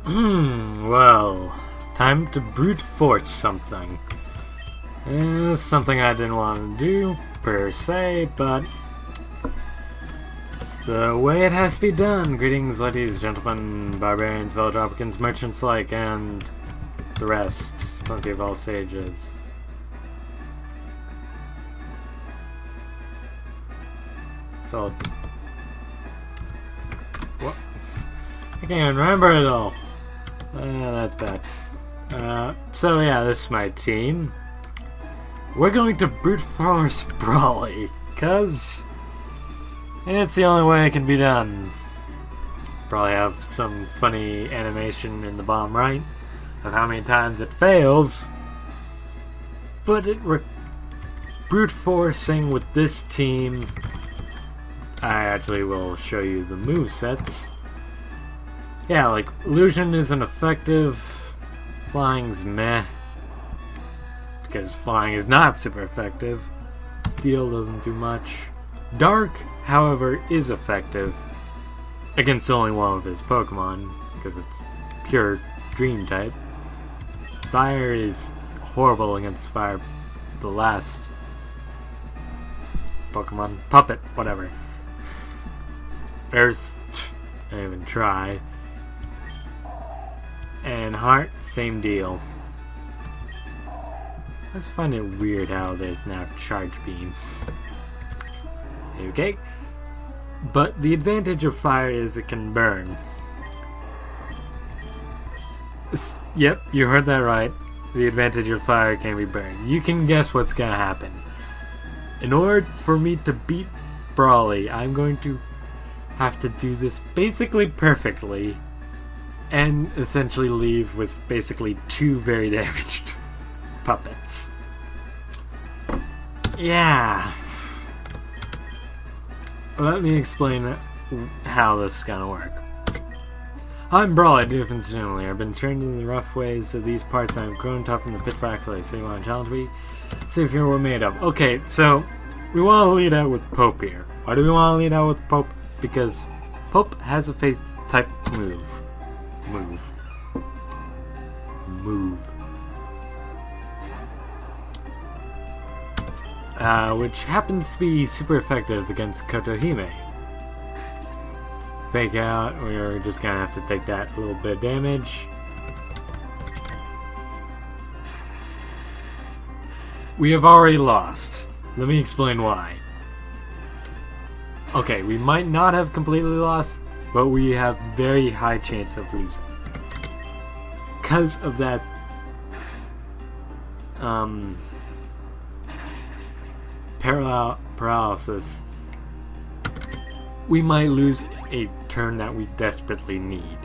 Well, time to brute force something. Something I didn't want to do, per se, but it's the way it has to be done. Greetings, ladies, gentlemen, barbarians, fellow Tropicans, merchants alike, and the rest. Plenty of all stages. Fellow... What? I can't remember it all. That's bad. So yeah, this is my team. We're going to brute force Brawly, cause it's the only way it can be done. Probably have some funny animation in the bottom right of how many times it fails, but brute forcing with this team. I actually will show you the movesets. Yeah, like illusion isn't effective, flying's meh, because flying is not super effective. Steel doesn't do much. Dark, however, is effective against only one of his Pokemon, because it's pure Dream type. Fire is horrible against fire. The last Pokemon, Puppet, whatever. Earth, I didn't even try. And Heart, same deal. I just find it weird how there's now Charge Beam. Okay. But the advantage of fire is it can burn. Yep, you heard that right. The advantage of fire can be burned. You can guess what's gonna happen. In order for me to beat Brawly, I'm going to have to do this basically perfectly and essentially leave with basically 2 very damaged puppets. Yeah. Let me explain how this is gonna work. I'm Brawly, defensively. I've been trained in the rough ways of these parts and I've grown tough in the pitch black clay. So you want to challenge me? See if you're what we're made of. Okay, so we want to lead out with Pope here. Why do we want to lead out with Pope? Because Pope has a faith type move. Which happens to be super effective against Kotohime. Fake out, we're just gonna have to take that little bit of damage. We have already lost. Let me explain why. Okay, we might not have completely lost, but we have very high chance of losing. Because of that paralysis, we might lose a turn that we desperately need.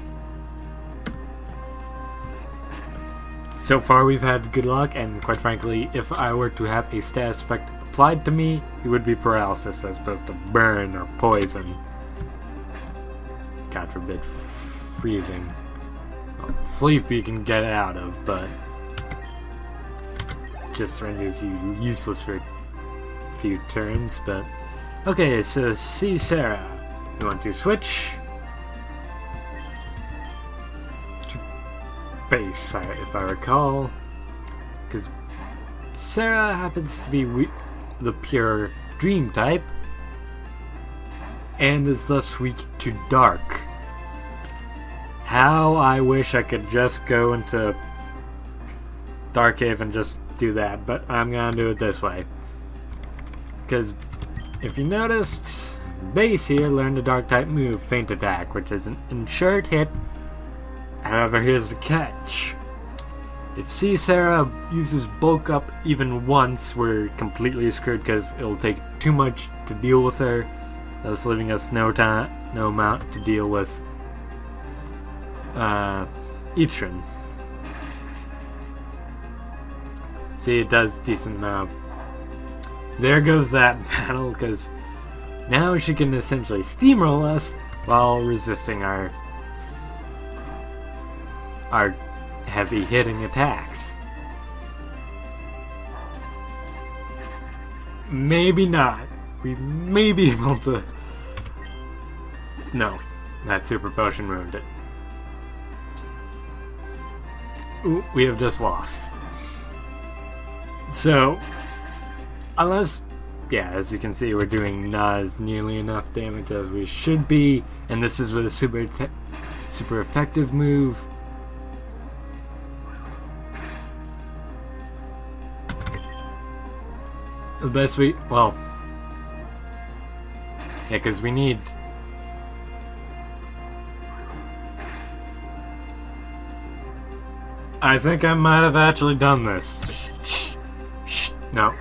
So far we've had good luck, and quite frankly, if I were to have a status effect applied to me, it would be paralysis as opposed to burn or poison. God forbid freezing. Well, sleep you can get out of, but just renders you useless for a few turns. But okay, so see Sarah. You want to switch to base, if I recall, because Sarah happens to be the pure Dream type and is thus weak to Dark. How I wish I could just go into Dark Cave and just do that, but I'm gonna do it this way. Because if you noticed, Base here learned a Dark type move, Feint Attack, which is an insured hit. However, here's the catch. If Sarah uses Bulk Up even once, we're completely screwed because it'll take too much to deal with her, thus leaving us no amount to deal with Itrin. See, it does decent amount. There goes that battle, because now she can essentially steamroll us while resisting our heavy hitting attacks. Maybe not. We may be able to... No, that super potion ruined it. Ooh, we have just lost. So, unless, yeah, as you can see, we're doing not as nearly enough damage as we should be, and this is with a super effective move. The best well, yeah, because we need. I think I might have actually done this. No.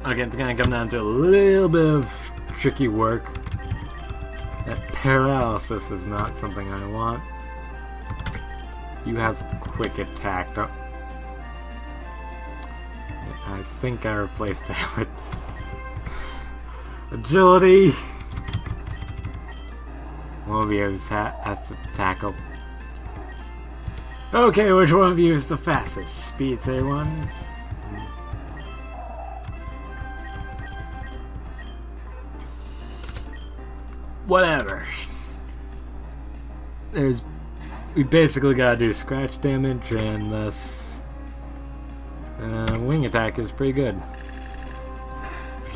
Okay, it's gonna come down to a little bit of tricky work. That paralysis is not something I want. You have quick attack. Don't... I think I replaced that with agility. One of you has to tackle. Okay, which one of you is the fastest? Speed, say one. Whatever. We basically gotta do scratch damage, and this wing attack is pretty good. It's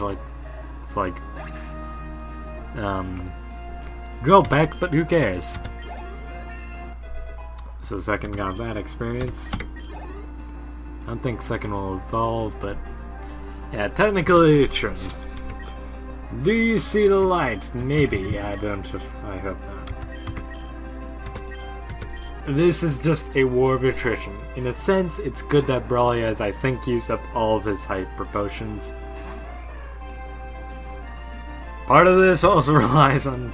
like drill peck, but who cares? So second got that experience. I don't think second will evolve, but yeah, technically it shouldn't. Do you see the light? Maybe. I don't. I hope not. This is just a war of attrition. In a sense, it's good that Brawly has, I think, used up all of his hyper potions. Part of this also relies on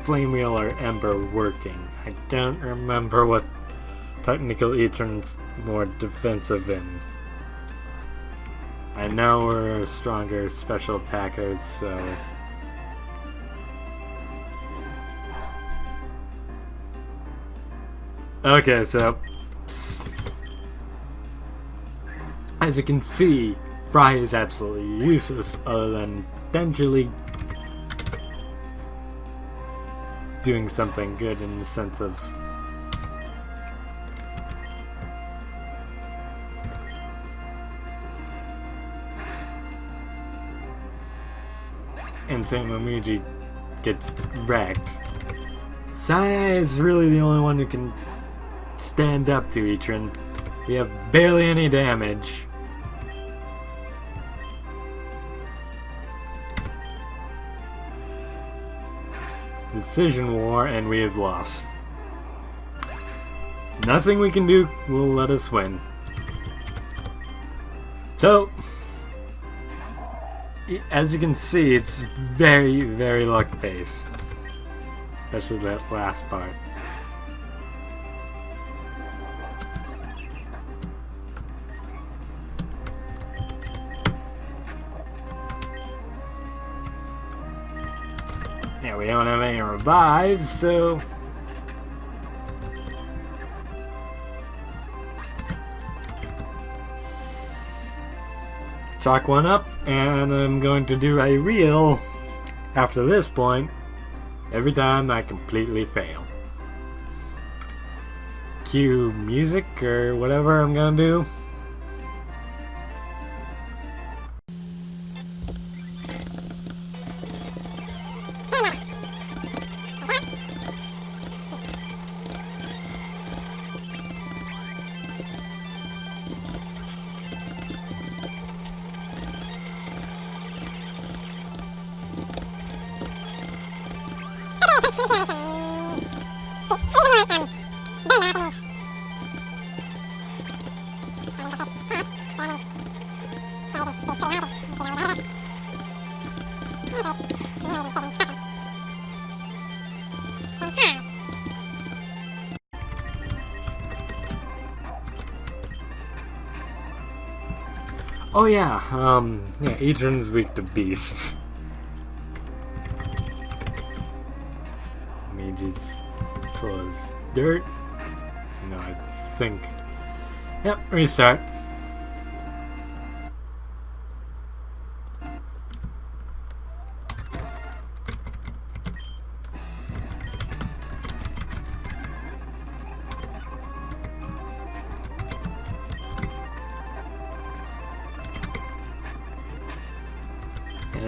Flame Wheel or Ember working. I don't remember what technical Etern's more defensive in. I know we're stronger special attackers, so... Okay, so... as you can see, Fry is absolutely useless other than potentially doing something good in the sense of and Saint Momiji gets wrecked. Saya is really the only one who can stand up to Etern. We have barely any damage. Decision war, and we have lost. Nothing we can do will let us win. So, as you can see, it's very, very luck-based. Especially that last part. Yeah, we don't have any revives, so... chalk one up, and I'm going to do a reel after this point every time I completely fail. Cue music or whatever I'm gonna do. Oh yeah, yeah, Etern's weak to beasts. Mage's slow as dirt. No, I think... Yep, restart.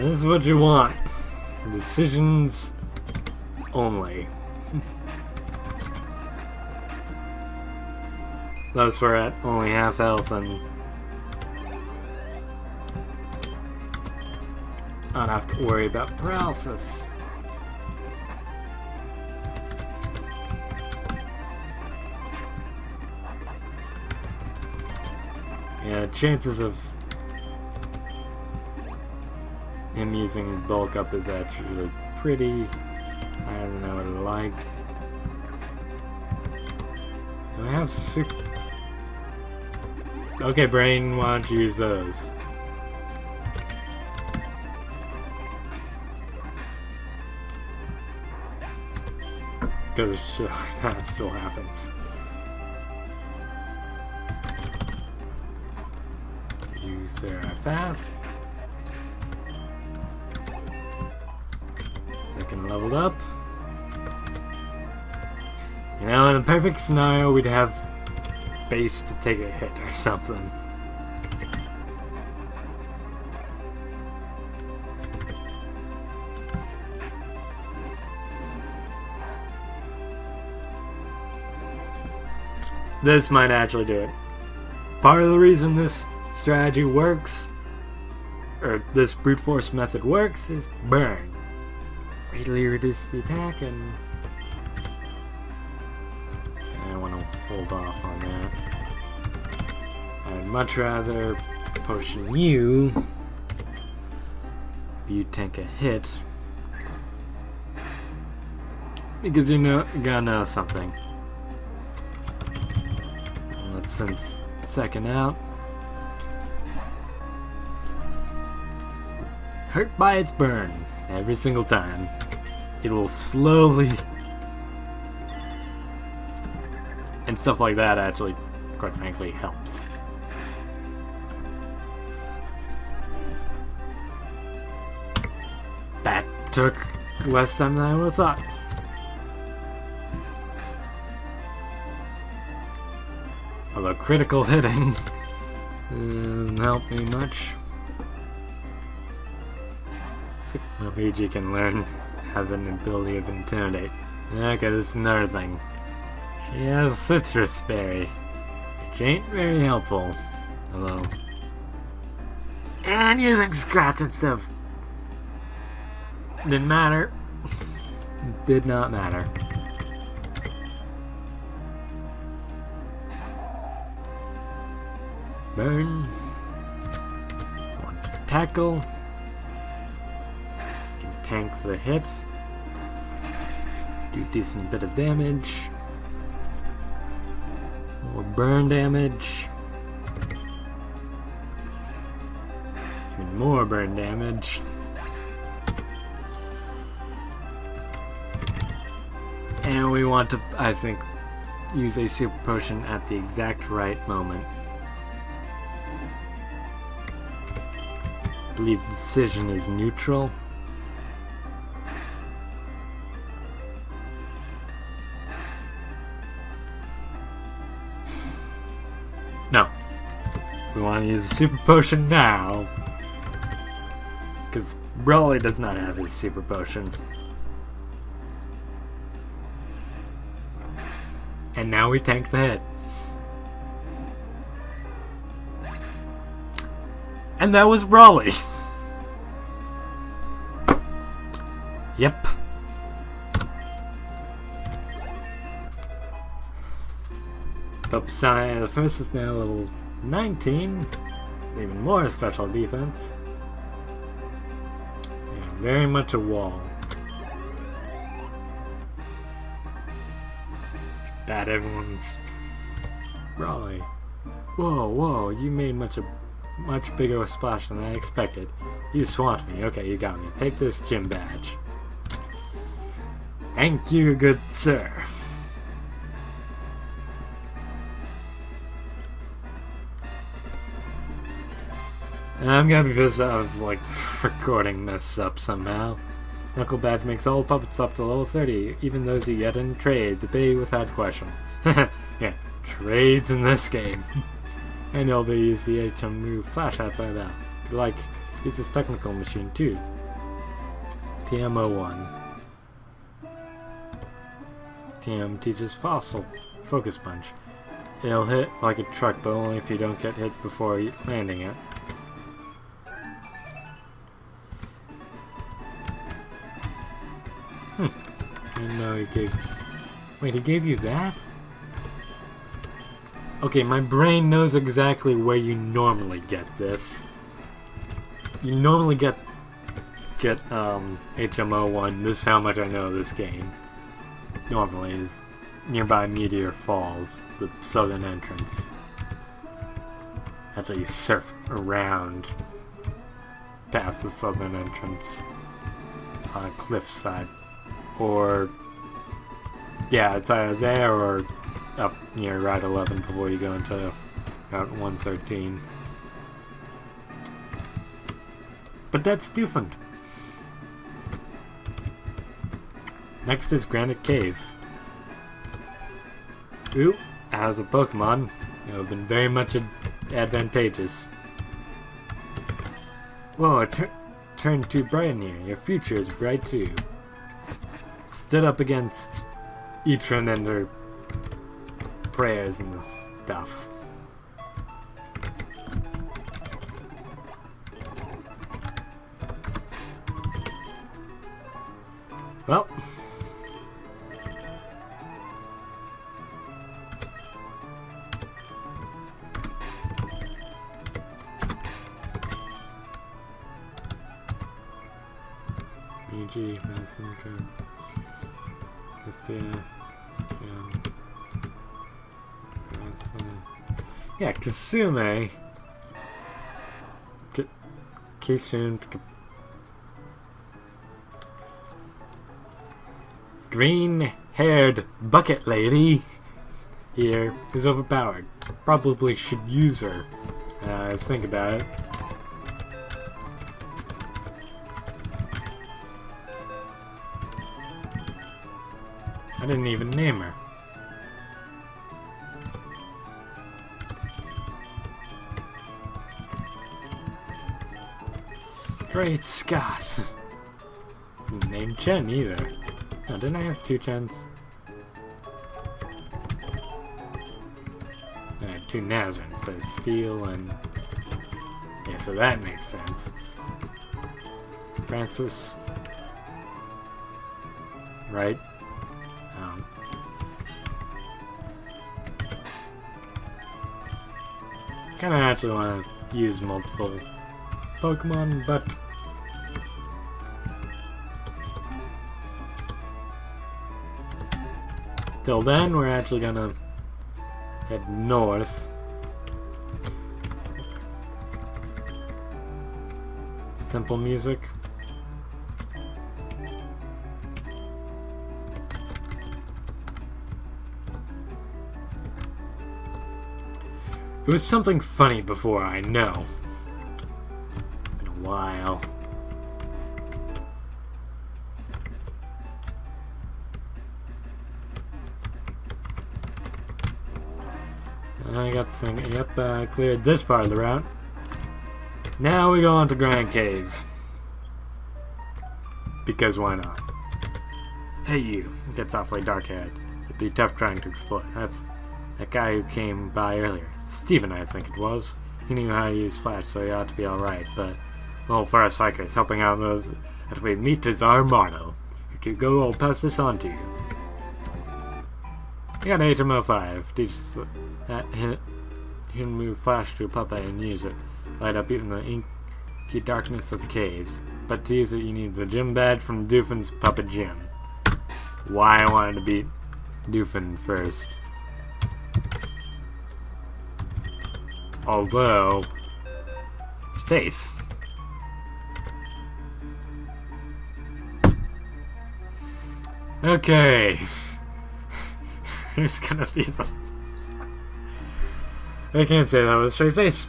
This is what you want. Decisions only. Thus we're at only half health and not have to worry about paralysis. Yeah, chances of him using bulk up is actually pretty higher than I would like. Do I have super... Okay, brain, why don't you use those? Because that still happens. You, sir, are fast. Second leveled up. You know, in a perfect scenario, we'd have base to take a hit or something. This might actually do it. Part of the reason this strategy works, or this brute force method works, is burn. Greatly reduce the attack, and I want to hold off on that. I'd much rather potion you if you tank a hit, because you're gonna know something. Let's send second out. Hurt by its burn every single time. It will slowly, and stuff like that actually, quite frankly, helps. That took less time than I would have thought. Although critical hitting doesn't help me much. Luigi can learn, have an ability of intimidate. Okay, this is another thing. She has citrus berry, which ain't very helpful. Although, and using scratch and stuff didn't matter. Did not matter. Burn. Want to tackle. Can tank the hit. Do a decent bit of damage. More burn damage. Even more burn damage. And we want to, I think, use a super potion at the exact right moment. I believe decision is neutral. No. We want to use a super potion now. Because Broly does not have his super potion. And now we tank the hit. And that was Broly. Yep. The first is now level 19. Even more special defense. Yeah, very much a wall. Bad, everyone's Broly. Whoa, you made much bigger a splash than I expected. You swamped me. Okay, you got me. Take this gym badge. Thank you, good sir. I'm gonna be pissed off, like, the recording messed up somehow. Knuckle Badge makes all puppets up to level 30, even those you get in trades, obey without question. Yeah, trades in this game. And you'll be use the HM move flash outside that. Like, use this technical machine too. TM01. TM teaches fossil focus punch. It'll hit like a truck, but only if you don't get hit before landing it. I didn't know he gave... Wait, he gave you that? Okay, my brain knows exactly where you normally get this. You normally get HM01. This is how much I know of this game. Normally is nearby Meteor Falls, the southern entrance. After you surf around past the southern entrance on a cliffside. Or, yeah, it's either there or up near Route 11 before you go into Route 113. But that's different. Next is Granite Cave. Ooh, as a Pokemon, it would have been very much advantageous. Whoa, it turned too bright in here. Your future is bright too. Stood up against Etron and her prayers and stuff. Well, EG, Madison, Agastya, yeah, Kasume, Kisun, green-haired bucket lady here is overpowered. Probably should use her. Think about it. I didn't even name her. Great Scott! Didn't name Chen either. No, didn't I have two Chens? I had two Nazarens. There's Steel and... yeah, so that makes sense. Francis. Right? Kinda actually want to use multiple Pokemon, but till then, we're actually gonna head north. Simple music. It was something funny before, I know. Been a while. I got the thing. Yep, cleared this part of the route. Now we go on to Grand Cave. Because why not? Hey you, gets awfully dark-haired. It'd be tough trying to explore. That's that guy who came by earlier. Steven, I think it was. He knew how to use Flash, so he ought to be alright, but the whole Forest Hikers helping out those that we meet is our motto. If you go, I'll pass this on to you. I got HM05. Teaches that he can move Flash to a puppet and use it. Light up even the inky darkness of caves. But to use it, you need the gym badge from Doofin's Puppet Gym. Why I wanted to beat Doofin first. Although, its face. Okay. Who's gonna be the... I can't say that with a straight face.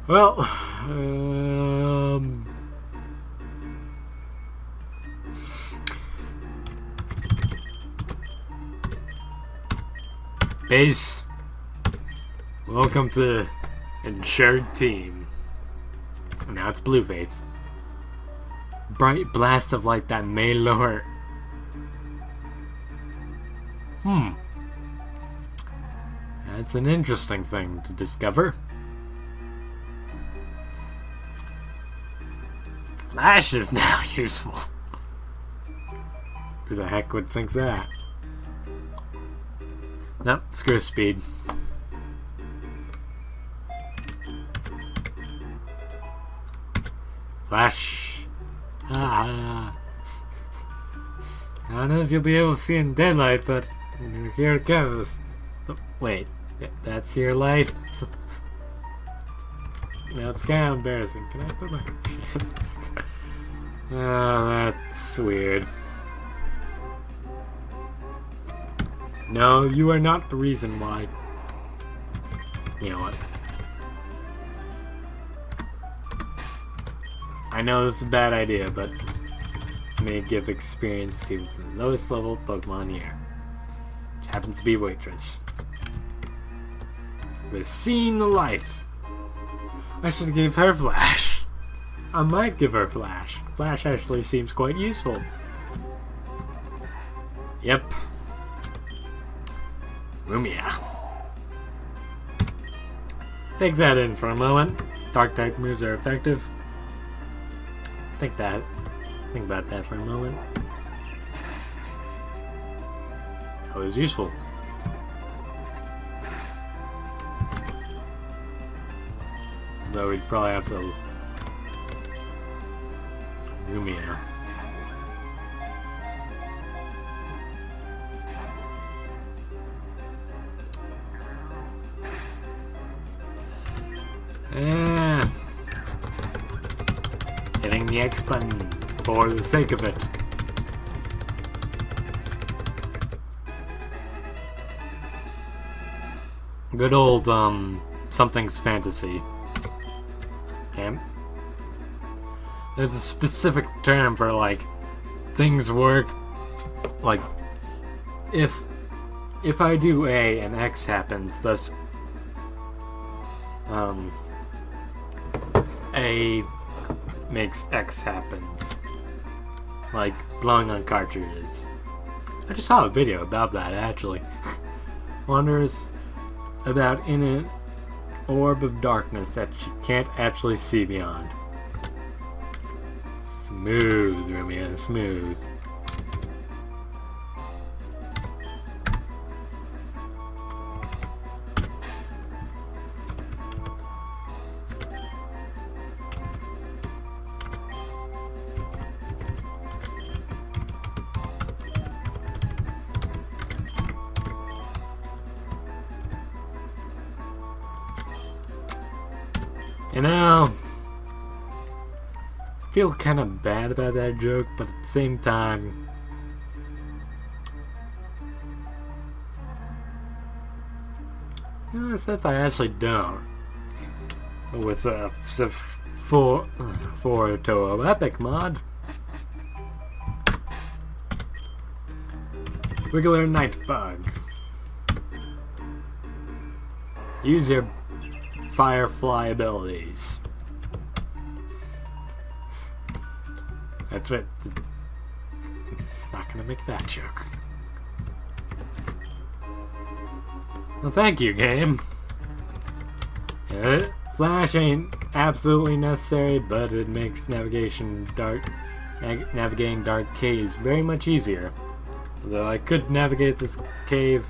Well, Base, welcome to Insured team. And now it's Blue Faith. Bright blasts of light that may lower. That's an interesting thing to discover. Flash is now useful. Who the heck would think that? Nope, screw speed. Flash. I don't know if you'll be able to see in daylight, but here it goes. Oh, wait, that's your light? Now it's kind of embarrassing. Can I put my pants back? Oh, that's weird. No, you are not the reason why. You know what? I know this is a bad idea, but may give experience to the lowest level Pokemon here, which happens to be Waitress. With seeing the light. I should give her Flash. I might give her Flash. Flash actually seems quite useful. Yep. Lumia. Take that in for a moment. Dark type moves are effective. Think about that for a moment. That was useful. Though we'd probably have to Lumia. Hitting the X button for the sake of it. Good old, something's fantasy. Okay. There's a specific term for, like, things work, like, if I do A and X happens, thus, A makes X happens. Like blowing on cartridges. I just saw a video about that, actually. Wonders about in an orb of darkness that you can't actually see beyond. Smooth, Romeo, smooth. You know, I feel kind of bad about that joke, but at the same time, in a sense, I actually don't. With for Touhou Epic mod, Wiggler Nightbug. Use your Firefly abilities. That's right. Not gonna make that joke. Well, thank you, game. Flash ain't absolutely necessary, but it makes navigating dark caves very much easier. Although I could navigate this cave,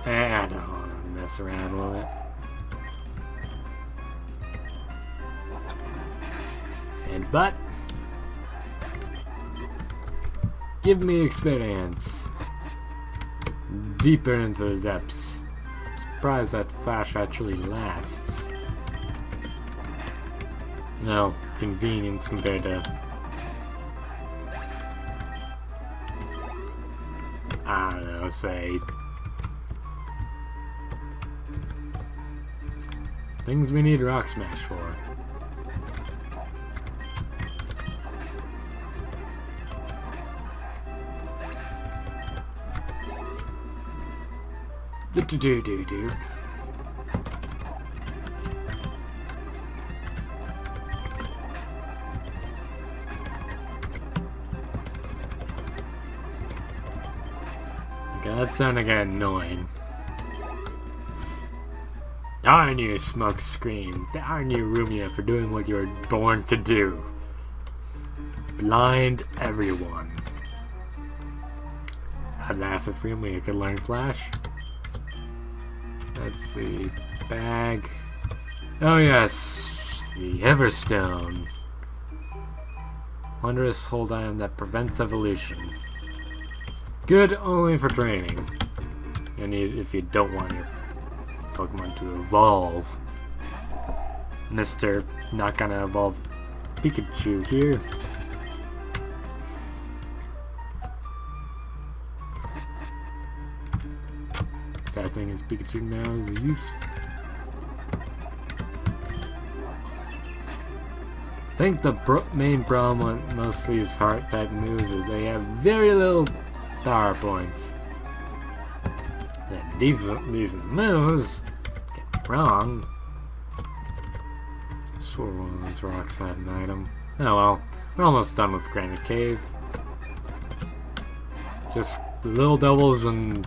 I don't want to mess around with it. But give me experience deeper into the depths. I'm surprised that Flash actually lasts. No convenience compared to I don't know, say things we need Rock Smash for. Okay, that's starting to get annoying. Darn you, Smoke Screen. Darn you, Rumia, for doing what you were born to do. Blind everyone. I'd laugh if Rumia could learn Flash. Let's see. Bag. Oh yes. The Everstone. Wondrous hold item that prevents evolution. Good only for training. And if you don't want your Pokemon to evolve. Mr. Not gonna evolve Pikachu here. Sad thing is Pikachu now is useful. I think the main problem with most of these heart type moves is they have very little power points. And these moves, get me wrong. I swore one of those rocks had an item. Oh well, we're almost done with Granite Cave. Just little doubles and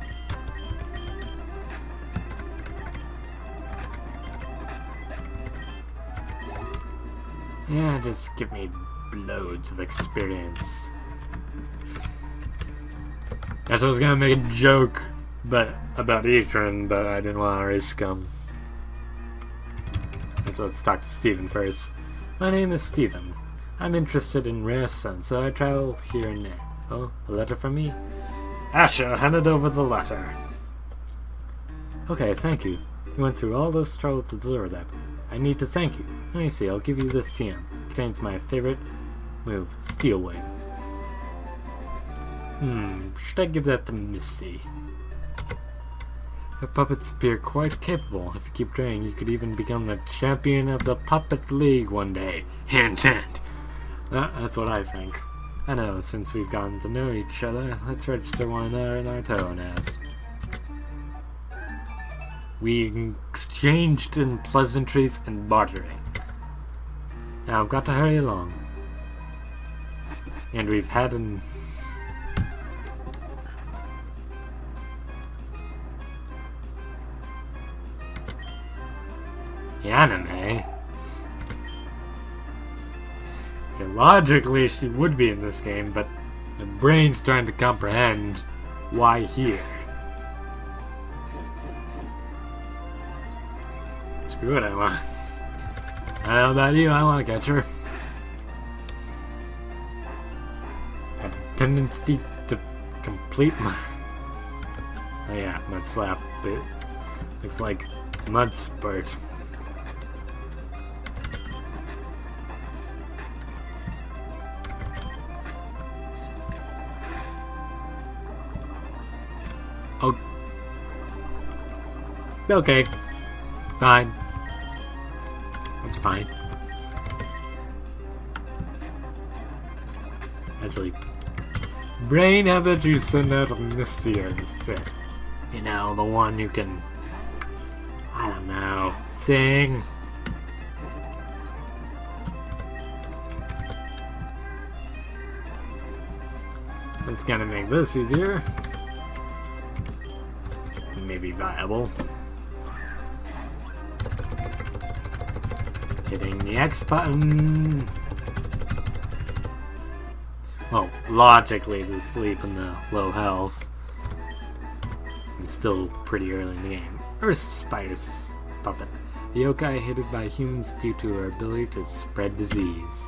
yeah, just give me loads of experience. I was gonna make a joke about Ethan, but I didn't want to risk him. So let's talk to Steven first. My name is Steven. I'm interested in rare sun, so I travel here and there. Oh, a letter from me? Asha handed over the letter. Okay, thank you. You went through all this trouble to deliver that. I need to thank you. Let me see, I'll give you this TM. It contains my favorite move, Steel Wing. Should I give that to Misty? The puppets appear quite capable. If you keep training, you could even become the champion of the Puppet League one day. Hint, hint. That's what I think. I know, since we've gotten to know each other, let's register one another in our Touhoumons. We exchanged in pleasantries and bartering. Now I've got to hurry along. And we've had an... anime? Okay, logically she would be in this game, but the brain's trying to comprehend why here. Screw it, I don't know about you, I want to catch her. I have a tendency to complete my... oh yeah, Mud Slap. It looks like Mud Spurt. Oh. Okay. Fine. It's fine. Actually, Brain, how about you send out a Misty instead? You know, the one you can, I don't know, sing. It's gonna make this easier. Maybe viable. Hitting the X button. Well, logically, the sleep in the low health. It's still pretty early in the game. Earth Spider's Puppet. The yokai hated by humans due to her ability to spread disease.